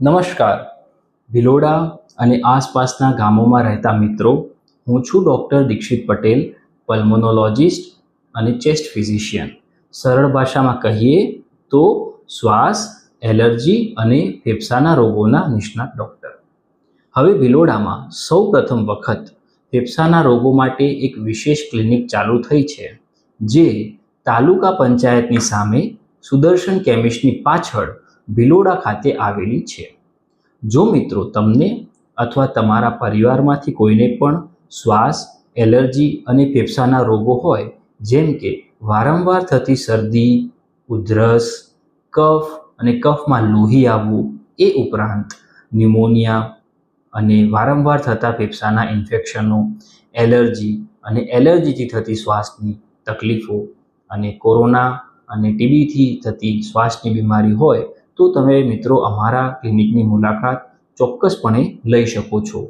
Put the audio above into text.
નમસ્કાર. ભિલોડા અને આસપાસના ગામોમાં રહેતા મિત્રો, હું છું ડૉક્ટર દીક્ષિત પટેલ, પલ્મોનોલોજિસ્ટ અને ચેસ્ટ ફિઝિશિયન. સરળ ભાષામાં કહીએ તો શ્વાસ, એલર્જી અને ફેફસાના રોગોના નિષ્ણાત ડૉક્ટર. હવે ભિલોડામાં સૌ પ્રથમ વખત ફેફસાના રોગો માટે એક વિશેષ ક્લિનિક ચાલુ થઈ છે, જે તાલુકા પંચાયતની સામે સુદર્શન કેમિસ્ટની પાછળ ભિલોડા ખાતે આવેલી છે. જો મિત્રો તમને અથવા તમારા પરિવારમાંથી કોઈને પણ શ્વાસ, એલર્જી અને ફેફસાના રોગો હોય, જેમ કે વારંવાર થતી શરદી, ઉધરસ, કફ અને કફમાં લોહી આવવું, એ ઉપરાંત ન્યુમોનિયા અને વારંવાર થતા ફેફસાના ઇન્ફેક્શનો, એલર્જી અને એલર્જીથી થતી શ્વાસની તકલીફો અને કોરોના અને ટીબીથી થતી શ્વાસની બીમારી હોય તો તમે મિત્રો અમારા ક્લિનિકની મુલાકાત ચોક્કસપણે લઈ શકો છો.